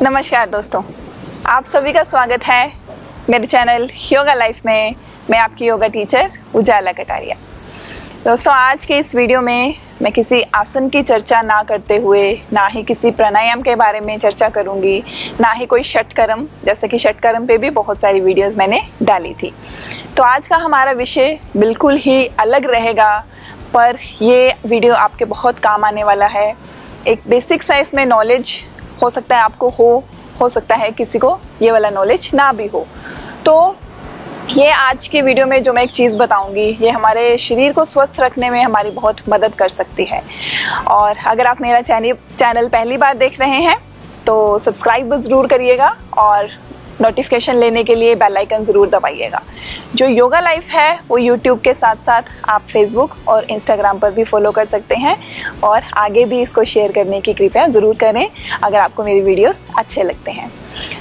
नमस्कार दोस्तों, आप सभी का स्वागत है मेरे चैनल योगा लाइफ में। मैं आपकी योगा टीचर उजाला कटारिया। दोस्तों, आज के इस वीडियो में मैं किसी आसन की चर्चा ना करते हुए, ना ही किसी प्राणायाम के बारे में चर्चा करूंगी, ना ही कोई षटकर्म, जैसे कि षटकर्म पे भी बहुत सारी वीडियोस मैंने डाली थी। तो आज का हमारा विषय बिल्कुल ही अलग रहेगा, पर ये वीडियो आपके बहुत काम आने वाला है। एक बेसिक सा इसमें नॉलेज हो सकता है आपको हो सकता है किसी को ये वाला नॉलेज ना भी हो। तो ये आज के वीडियो में जो मैं एक चीज़ बताऊंगी, ये हमारे शरीर को स्वस्थ रखने में हमारी बहुत मदद कर सकती है। और अगर आप मेरा चैनल पहली बार देख रहे हैं तो सब्सक्राइब ज़रूर करिएगा और नोटिफिकेशन लेने के लिए बेल आइकन ज़रूर दबाइएगा। जो योगा लाइफ है वो यूट्यूब के साथ साथ आप फेसबुक और इंस्टाग्राम पर भी फॉलो कर सकते हैं, और आगे भी इसको शेयर करने की कृपया ज़रूर करें अगर आपको मेरी वीडियोस अच्छे लगते हैं।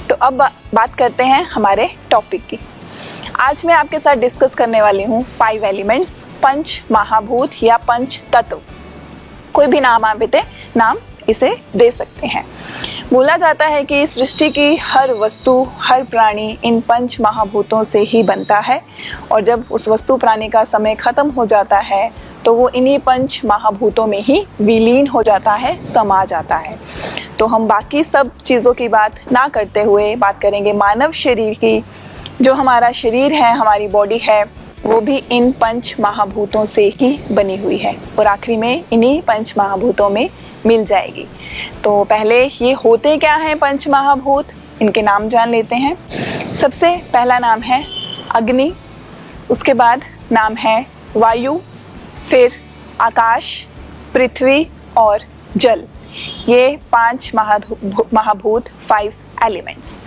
तो अब बात करते हैं हमारे टॉपिक की। आज मैं आपके साथ डिस्कस करने वाली हूँ 5 एलिमेंट्स, पंच महाभूत या पंच तत्व, कोई भी नाम आप इसे दे सकते हैं। बोला जाता है कि सृष्टि की हर वस्तु, हर प्राणी इन पंच महाभूतों से ही बनता है, और जब उस वस्तु प्राणी का समय खत्म हो जाता है तो वो इन्हीं पंच महाभूतों में ही विलीन हो जाता है, समा जाता है। तो हम बाकी सब चीज़ों की बात ना करते हुए बात करेंगे मानव शरीर की। जो हमारा शरीर है, हमारी बॉडी है, वो भी इन पंच महाभूतों से ही बनी हुई है, और आखिरी में इन्हीं पंच महाभूतों में मिल जाएगी। तो पहले ये होते क्या हैं पंच महाभूत, इनके नाम जान लेते हैं। सबसे पहला नाम है अग्नि, उसके बाद नाम है वायु, फिर आकाश, पृथ्वी और जल। ये 5 महाभूत 5 एलिमेंट्स।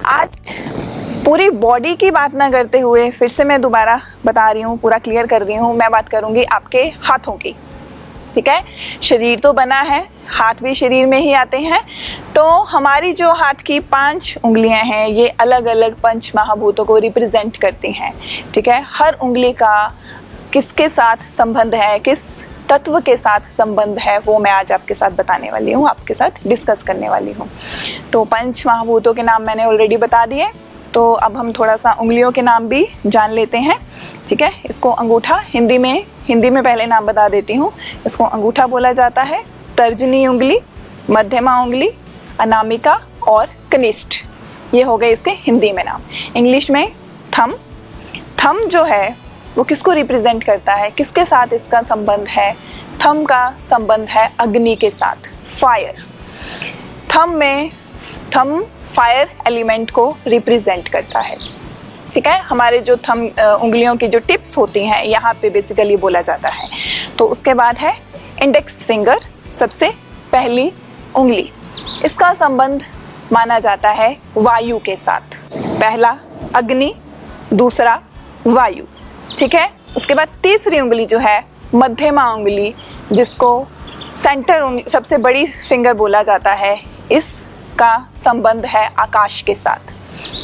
आज पूरी बॉडी की बात ना करते हुए फिर से मैं दोबारा बता रही हूँ, पूरा क्लियर कर रही हूँ, मैं बात करूँगी आपके हाथों की। ठीक है, शरीर तो बना है, हाथ भी शरीर में ही आते हैं। तो हमारी जो हाथ की 5 उंगलियां हैं, ये अलग अलग पंच महाभूतों को रिप्रेजेंट करती हैं। ठीक है, हर उंगली का किसके साथ संबंध है, किस तत्व के साथ संबंध है, वो मैं आज आपके साथ बताने वाली हूँ, आपके साथ डिस्कस करने वाली हूँ। तो पंच महाभूतों के नाम मैंने ऑलरेडी बता दिए, तो अब हम थोड़ा सा उंगलियों के नाम भी जान लेते हैं। ठीक है, इसको अंगूठा, हिंदी में पहले नाम बता देती हूँ। इसको अंगूठा बोला जाता है, तर्जनी उंगली, मध्यमा उंगली, अनामिका और कनिष्ठ। ये हो गए इसके हिंदी में नाम। इंग्लिश में थम जो है वो किसको रिप्रेजेंट करता है, किसके साथ इसका संबंध है? थम का संबंध है अग्नि के साथ, फायर। थम फायर एलिमेंट को रिप्रेजेंट करता है। ठीक है, हमारे जो थम उंगलियों की जो टिप्स होती हैं, यहाँ पे बेसिकली बोला जाता है। तो उसके बाद है इंडेक्स फिंगर, सबसे पहली उंगली। इसका संबंध माना जाता है वायु के साथ। पहला अग्नि, दूसरा वायु। ठीक है, उसके बाद तीसरी उंगली जो है मध्यमा उंगली, जिसको सेंटर उंगली, सबसे बड़ी फिंगर बोला जाता है, इसका संबंध है आकाश के साथ।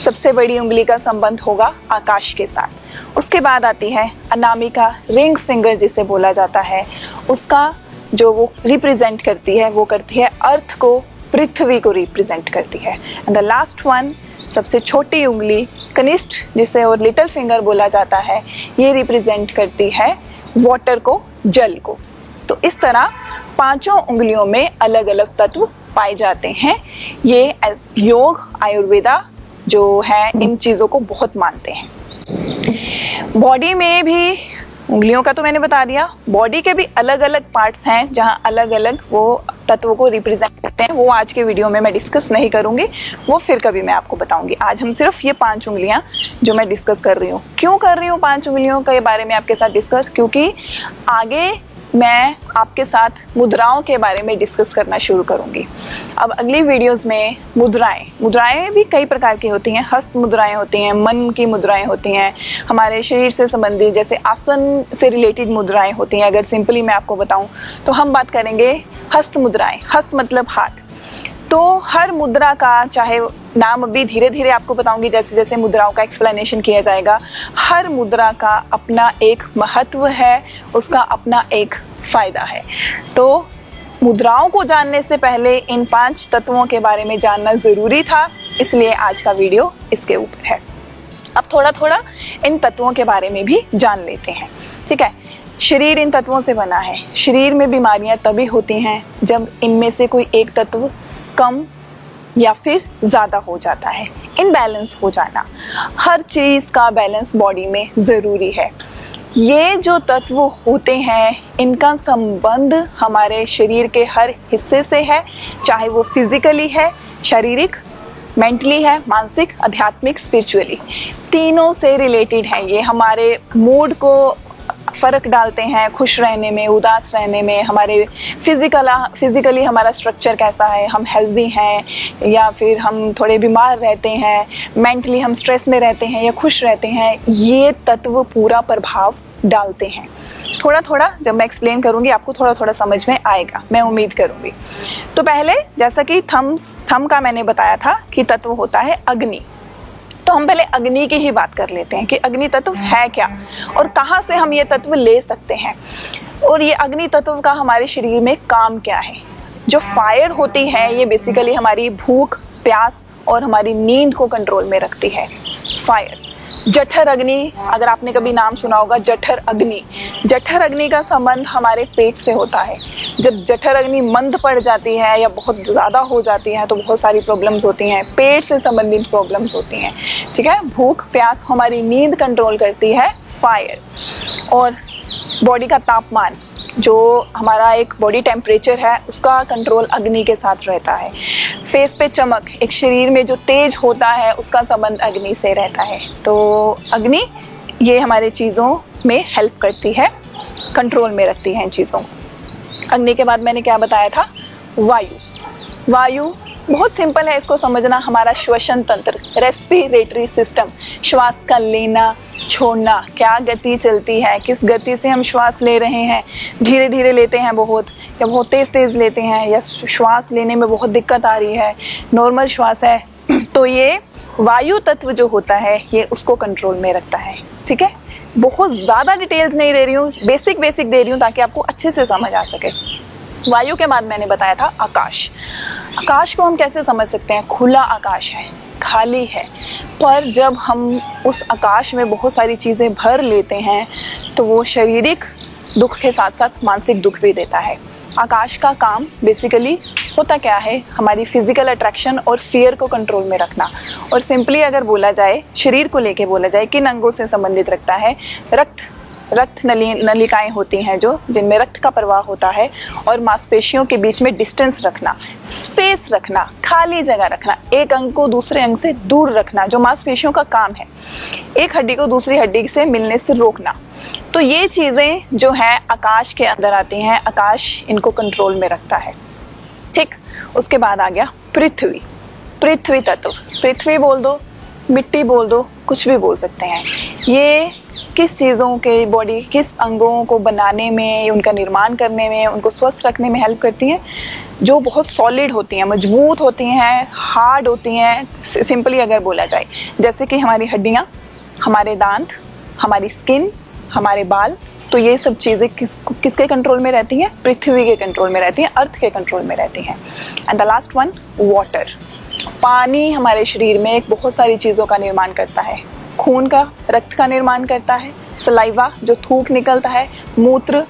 सबसे बड़ी उंगली का संबंध होगा आकाश के साथ। उसके बाद आती है अनामिका, रिंग फिंगर जिसे बोला जाता है। उसका जो वो रिप्रेजेंट करती है, वो करती है अर्थ को, पृथ्वी को रिप्रेजेंट करती है। एंड द लास्ट वन, सबसे छोटी उंगली कनिष्ठ, जिसे और लिटिल फिंगर बोला जाता है, ये रिप्रेजेंट करती है वाटर को, जल को। तो इस तरह 5 उंगलियों में अलग अलग तत्व पाए जाते हैं। ये योग, आयुर्वेदा जो है इन चीज़ों को बहुत मानते हैं। बॉडी में भी उंगलियों का तो मैंने बता दिया, बॉडी के भी अलग अलग पार्ट्स हैं जहाँ अलग अलग वो तत्वों को रिप्रेजेंट करते हैं। वो आज के वीडियो में मैं डिस्कस नहीं करूँगी, वो फिर कभी मैं आपको बताऊँगी। आज हम सिर्फ ये 5 उंगलियाँ जो मैं डिस्कस कर रही हूँ। क्यों कर रही हूँ 5 उंगलियों के बारे में आपके साथ डिस्कस? क्योंकि आगे मैं आपके साथ मुद्राओं के बारे में डिस्कस करना शुरू करूंगी। अब अगली वीडियोस में मुद्राएं भी कई प्रकार की होती हैं। हस्त मुद्राएं होती हैं, मन की मुद्राएं होती हैं, हमारे शरीर से संबंधित जैसे आसन से रिलेटेड मुद्राएं होती हैं। अगर सिंपली मैं आपको बताऊं तो हम बात करेंगे हस्त मुद्राएं। हस्त मतलब हाथ। तो हर मुद्रा का, चाहे नाम अभी धीरे धीरे आपको बताऊंगी जैसे जैसे मुद्राओं का एक्सप्लेनेशन किया जाएगा, हर मुद्रा का अपना एक महत्व है, उसका अपना एक फायदा है। तो मुद्राओं को जानने से पहले इन 5 तत्वों के बारे में जानना ज़रूरी था, इसलिए आज का वीडियो इसके ऊपर है। अब थोड़ा थोड़ा इन तत्वों के बारे में भी जान लेते हैं। ठीक है, शरीर इन तत्वों से बना है। शरीर में बीमारियां तभी होती हैं जब इनमें से कोई एक तत्व कम या फिर ज़्यादा हो जाता है। इनबैलेंस हो जाना, हर चीज़ का बैलेंस बॉडी में ज़रूरी है। ये जो तत्व होते हैं इनका संबंध हमारे शरीर के हर हिस्से से है, चाहे वो फिजिकली है, शारीरिक, मेंटली है, मानसिक, आध्यात्मिक, स्पिरिचुअली, तीनों से रिलेटेड है। ये हमारे मूड को फ़र्क डालते हैं, खुश रहने में, उदास रहने में, हमारे फिजिकली हमारा स्ट्रक्चर कैसा है, हम हेल्दी हैं या फिर हम थोड़े बीमार रहते हैं, मेंटली हम स्ट्रेस में रहते हैं या खुश रहते हैं, ये तत्व पूरा प्रभाव डालते हैं। थोड़ा थोड़ा जब मैं एक्सप्लेन करूँगी आपको थोड़ा थोड़ा समझ में आएगा, मैं उम्मीद करूँगी। तो पहले जैसा कि थम का मैंने बताया था कि तत्व होता है अग्नि, तो हम पहले अग्नि की ही बात कर लेते हैं कि अग्नि तत्व है क्या और कहाँ से हम ये तत्व ले सकते हैं, और ये अग्नि तत्व का हमारे शरीर में काम क्या है। जो फायर होती है ये बेसिकली हमारी भूख, प्यास और हमारी नींद को कंट्रोल में रखती है। फायर, जठर अग्नि, अगर आपने कभी नाम सुना होगा जठर अग्नि, जठर अग्नि का संबंध हमारे पेट से होता है। जब जठर अग्नि मंद पड़ जाती है या बहुत ज़्यादा हो जाती है तो बहुत सारी प्रॉब्लम्स होती हैं, पेट से संबंधित प्रॉब्लम्स होती हैं। ठीक है, भूख प्यास हमारी नींद कंट्रोल करती है फायर। और बॉडी का तापमान, जो हमारा एक बॉडी टेम्परेचर है उसका कंट्रोल अग्नि के साथ रहता है। फेस पे चमक, एक शरीर में जो तेज होता है उसका संबंध अग्नि से रहता है। तो अग्नि ये हमारे चीज़ों में हेल्प करती है, कंट्रोल में रखती है इन चीज़ों को। अग्नि के बाद मैंने क्या बताया था, वायु। वायु बहुत सिंपल है, इसको समझना, हमारा श्वसन तंत्र, रेस्पिरेटरी सिस्टम, श्वास का लेना छोड़ना, क्या गति चलती है, किस गति से हम श्वास ले रहे हैं, धीरे धीरे लेते हैं बहुत या बहुत तेज़ तेज़ लेते हैं, या श्वास लेने में बहुत दिक्कत आ रही है, नॉर्मल श्वास है, तो ये वायु तत्व जो होता है ये उसको कंट्रोल में रखता है। ठीक है, बहुत ज़्यादा डिटेल्स नहीं दे रही हूँ, बेसिक दे रही हूँ ताकि आपको अच्छे से समझ आ सके। वायु के बाद मैंने बताया था आकाश। आकाश को हम कैसे समझ सकते हैं, खुला आकाश है, खाली है, पर जब हम उस आकाश में बहुत सारी चीज़ें भर लेते हैं तो वो शारीरिक दुख के साथ साथ मानसिक दुख भी देता है। आकाश का काम बेसिकली होता क्या है, हमारी फिजिकल अट्रैक्शन और फियर को कंट्रोल में रखना। और सिंपली अगर बोला जाए, शरीर को लेके बोला जाए, किन अंगों से संबंधित रखता है, रक्त नलिकाएं होती हैं जो जिनमें रक्त का प्रवाह होता है, और मांसपेशियों के बीच में डिस्टेंस रखना, स्पेस रखना, खाली जगह रखना, एक अंग को दूसरे अंग से दूर रखना, जो मांसपेशियों का काम है, एक हड्डी को दूसरी हड्डी से मिलने से रोकना। तो ये चीज़ें जो हैं आकाश के अंदर आती हैं, आकाश इनको कंट्रोल में रखता है। ठीक, उसके बाद आ गया पृथ्वी। पृथ्वी तत्व, पृथ्वी बोल दो, मिट्टी बोल दो, कुछ भी बोल सकते हैं। ये किस चीज़ों के बॉडी, किस अंगों को बनाने में, उनका निर्माण करने में, उनको स्वस्थ रखने में हेल्प करती हैं, जो बहुत सॉलिड होती हैं, मजबूत होती हैं, हार्ड होती हैं। सिंपली अगर बोला जाए, जैसे कि हमारी हड्डियाँ, हमारे दांत, हमारी स्किन, हमारे बाल, तो ये सब चीज़ें किसके कंट्रोल में रहती हैं, पृथ्वी के कंट्रोल में रहती हैं, अर्थ के कंट्रोल में रहती हैं। And the last one, water. पानी हमारे शरीर में एक बहुत सारी चीज़ों का निर्माण करता है, खून का, रक्त का निर्माण करता है, सलाइवा जो थूक निकलता है, मूत्र,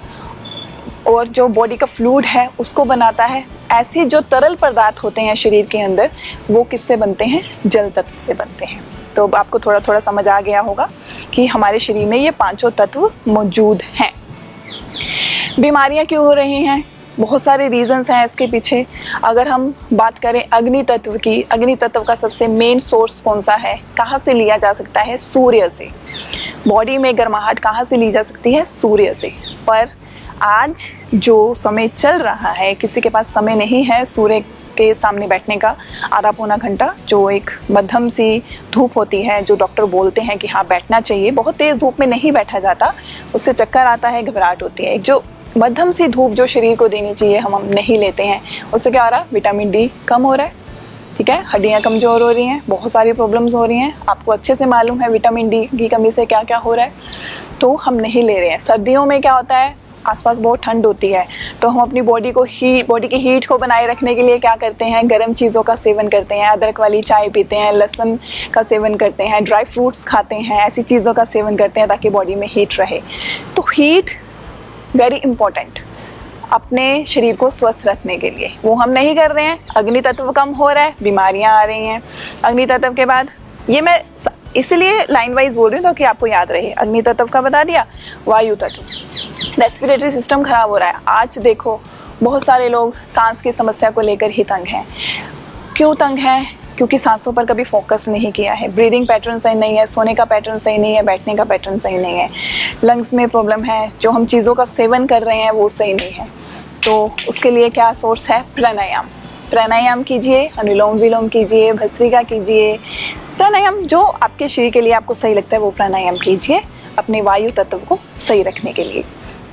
और जो बॉडी का फ्लूइड है उसको बनाता है। ऐसे जो तरल पदार्थ होते हैं शरीर के अंदर वो किससे बनते हैं, जल तत्व से बनते हैं। तो आपको थोड़ा थोड़ा समझ आ गया होगा कि हमारे शरीर में ये 5 तत्व मौजूद हैं। बीमारियां क्यों हो रही हैं, बहुत सारे रीजंस हैं इसके पीछे। अगर हम बात करें अग्नि तत्व की, अग्नि तत्व का सबसे मेन सोर्स कौन सा है, कहाँ से लिया जा सकता है, सूर्य से। बॉडी में गर्माहट कहाँ से ली जा सकती है, सूर्य से। पर आज जो समय चल रहा है, किसी के पास समय नहीं है सूर्य के सामने बैठने का आधा पौना घंटा, जो एक मध्यम सी धूप होती है, जो डॉक्टर बोलते हैं कि हाँ बैठना चाहिए। बहुत तेज़ धूप में नहीं बैठा जाता, उससे चक्कर आता है, घबराहट होती है। एक जो मध्यम सी धूप जो शरीर को देनी चाहिए हम नहीं लेते हैं, उससे क्या हो रहा है, विटामिन डी कम हो रहा है। ठीक है, हड्डियाँ कमज़ोर हो रही हैं, बहुत सारी प्रॉब्लम्स हो रही हैं। आपको अच्छे से मालूम है विटामिन डी की कमी से क्या क्या हो रहा है, तो हम नहीं ले रहे हैं। सर्दियों में क्या होता है, आसपास बहुत ठंड होती है, तो हम अपनी बॉडी की हीट को बनाए रखने के लिए क्या करते हैं, गर्म चीज़ों का सेवन करते हैं, अदरक वाली चाय पीते हैं, लहसुन का सेवन करते हैं, ड्राई फ्रूट्स खाते हैं, ऐसी चीज़ों का सेवन करते हैं ताकि बॉडी में हीट रहे। तो हीट वेरी इंपॉर्टेंट अपने शरीर को स्वस्थ रखने के लिए, वो हम नहीं कर रहे हैं। अग्नि तत्व कम हो रहा है, बीमारियां आ रही हैं। अग्नि तत्व के बाद, ये मैं इसलिए लाइन वाइज बोल रही हूँ ताकि आपको याद रहे। अग्नि तत्व का बता दिया, वायु तत्व, रेस्पिरेटरी सिस्टम खराब हो रहा है। आज देखो बहुत सारे लोग सांस की समस्या को लेकर ही तंग हैं। क्यों तंग हैं? क्योंकि सांसों पर कभी फोकस नहीं किया है, ब्रीदिंग पैटर्न सही नहीं है, सोने का पैटर्न सही नहीं है, बैठने का पैटर्न सही नहीं है, लंग्स में प्रॉब्लम है, जो हम चीज़ों का सेवन कर रहे हैं वो सही नहीं है। तो उसके लिए क्या सोर्स है? प्राणायाम। प्राणायाम कीजिए, अनुलोम विलोम कीजिए, भस्त्रिका कीजिए, प्राणायाम जो आपके शरीर के लिए आपको सही लगता है वो प्राणायाम कीजिए अपने वायु तत्व को सही रखने के लिए।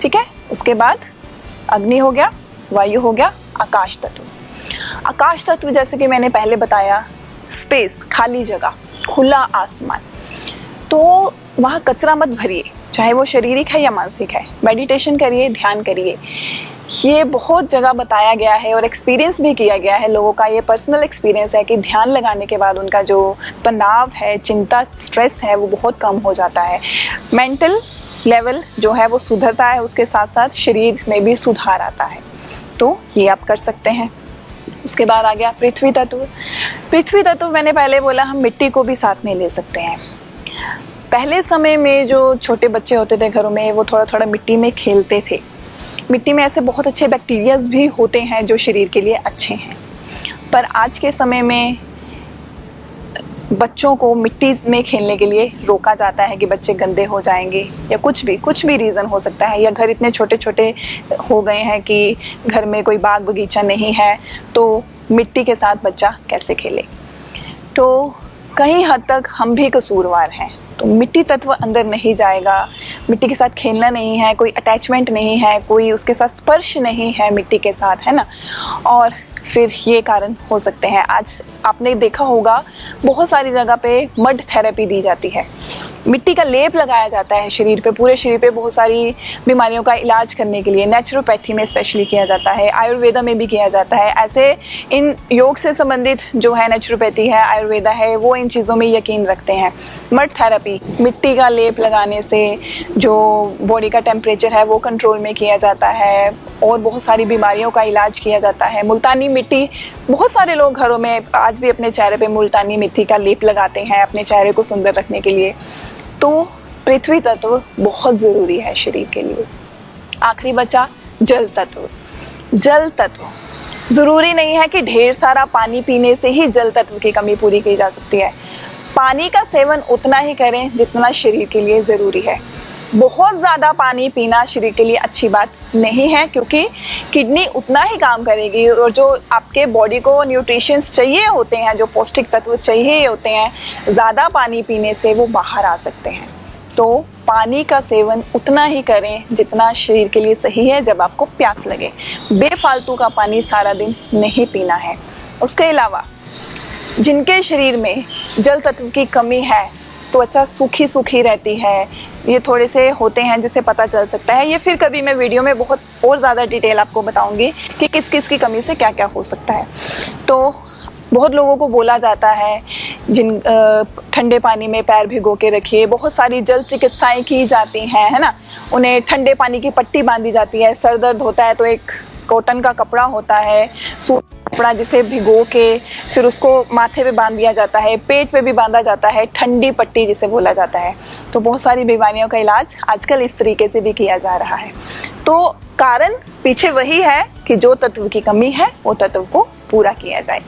ठीक है, उसके बाद अग्नि हो गया, वायु हो गया, आकाश तत्व। आकाश तत्व जैसे कि मैंने पहले बताया, स्पेस, खाली जगह, खुला आसमान। तो वहाँ कचरा मत भरिए, चाहे वो शारीरिक है या मानसिक है। मेडिटेशन करिए, ध्यान करिए। ये बहुत जगह बताया गया है और एक्सपीरियंस भी किया गया है लोगों का। ये पर्सनल एक्सपीरियंस है कि ध्यान लगाने के बाद उनका जो तनाव है, चिंता, स्ट्रेस है, वो बहुत कम हो जाता है। मेंटल लेवल जो है वो सुधरता है, उसके साथ साथ शरीर में भी सुधार आता है। तो ये आप कर सकते हैं। उसके बाद आ गया पृथ्वी तत्व। पृथ्वी तत्व मैंने पहले बोला, हम मिट्टी को भी साथ में ले सकते हैं। पहले समय में जो छोटे बच्चे होते थे घरों में, वो थोड़ा थोड़ा मिट्टी में खेलते थे। मिट्टी में ऐसे बहुत अच्छे बैक्टीरियाज भी होते हैं जो शरीर के लिए अच्छे हैं। पर आज के समय में बच्चों को मिट्टी में खेलने के लिए रोका जाता है कि बच्चे गंदे हो जाएंगे या कुछ भी रीज़न हो सकता है, या घर इतने छोटे छोटे हो गए हैं कि घर में कोई बाग बगीचा नहीं है, तो मिट्टी के साथ बच्चा कैसे खेले। तो कहीं हद तक हम भी कसूरवार हैं। तो मिट्टी तत्व अंदर नहीं जाएगा, मिट्टी के साथ खेलना नहीं है, कोई अटैचमेंट नहीं है, कोई उसके साथ स्पर्श नहीं है मिट्टी के साथ, है ना। और फिर ये कारण हो सकते हैं। आज आपने देखा होगा बहुत सारी जगह पे मड थेरेपी दी जाती है, मिट्टी का लेप लगाया जाता है शरीर पे, पूरे शरीर पे बहुत सारी बीमारियों का इलाज करने के लिए। नेचुरोपैथी में स्पेशली किया जाता है, आयुर्वेदा में भी किया जाता है। ऐसे इन योग से संबंधित जो है नेचुरोपैथी है, आयुर्वेदा है, वो इन चीज़ों में यकीन रखते हैं। मड थेरेपी, मिट्टी का लेप लगाने से जो बॉडी का टेम्परेचर है वो कंट्रोल में किया जाता है और बहुत सारी बीमारियों का इलाज किया जाता है। मुल्तानी मिट्टी, बहुत सारे लोग घरों में आज भी अपने चेहरे पे मुल्तानी मिट्टी का लेप लगाते हैं अपने चेहरे को सुंदर रखने के लिए। तो पृथ्वी तत्व बहुत ज़रूरी है शरीर के लिए। आखिरी बचा जल तत्व। जल तत्व ज़रूरी नहीं है कि ढेर सारा पानी पीने से ही जल तत्व की कमी पूरी की जा सकती है। पानी का सेवन उतना ही करें जितना शरीर के लिए ज़रूरी है। बहुत ज़्यादा पानी पीना शरीर के लिए अच्छी बात नहीं है, क्योंकि किडनी उतना ही काम करेगी और जो आपके बॉडी को न्यूट्रिशंस चाहिए होते हैं, जो पौष्टिक तत्व चाहिए होते हैं, ज़्यादा पानी पीने से वो बाहर आ सकते हैं। तो पानी का सेवन उतना ही करें जितना शरीर के लिए सही है। जब आपको प्यास लगे, बेफालतू का पानी सारा दिन नहीं पीना है। उसके अलावा जिनके शरीर में जल तत्व की कमी है, त्वचा सूखी सूखी रहती है, ये थोड़े से होते हैं जिससे पता चल सकता है। ये फिर कभी मैं वीडियो में बहुत और ज़्यादा डिटेल आपको बताऊंगी कि किस किस की कमी से क्या क्या हो सकता है। तो बहुत लोगों को बोला जाता है जिन ठंडे पानी में पैर भिगो के रखिए। बहुत सारी जल चिकित्साएं की जाती हैं, है ना। उन्हें ठंडे पानी की पट्टी बांधी जाती है। सर दर्द होता है तो एक कॉटन का कपड़ा होता है, कपड़ा, जिसे भिगो के फिर उसको माथे पे बांध दिया जाता है, पेट पे भी बांधा जाता है, ठंडी पट्टी जिसे बोला जाता है। तो बहुत सारी बीमारियों का इलाज आजकल इस तरीके से भी किया जा रहा है। तो कारण पीछे वही है कि जो तत्व की कमी है वो तत्व को पूरा किया जाए।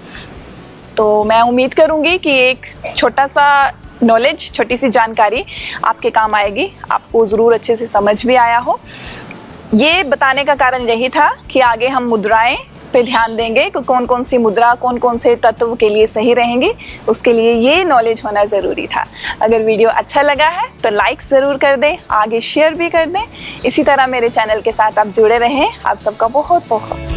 तो मैं उम्मीद करूंगी कि एक छोटा सा नॉलेज, छोटी सी जानकारी आपके काम आएगी, आपको ज़रूर अच्छे से समझ भी आया हो। ये बताने का कारण यही था कि आगे हम मुद्राएं पे ध्यान देंगे कि कौन कौन सी मुद्रा कौन कौन से तत्व के लिए सही रहेंगी। उसके लिए ये नॉलेज होना ज़रूरी था। अगर वीडियो अच्छा लगा है तो लाइक ज़रूर कर दें, आगे शेयर भी कर दें। इसी तरह मेरे चैनल के साथ आप जुड़े रहें। आप सबका बहुत बहुत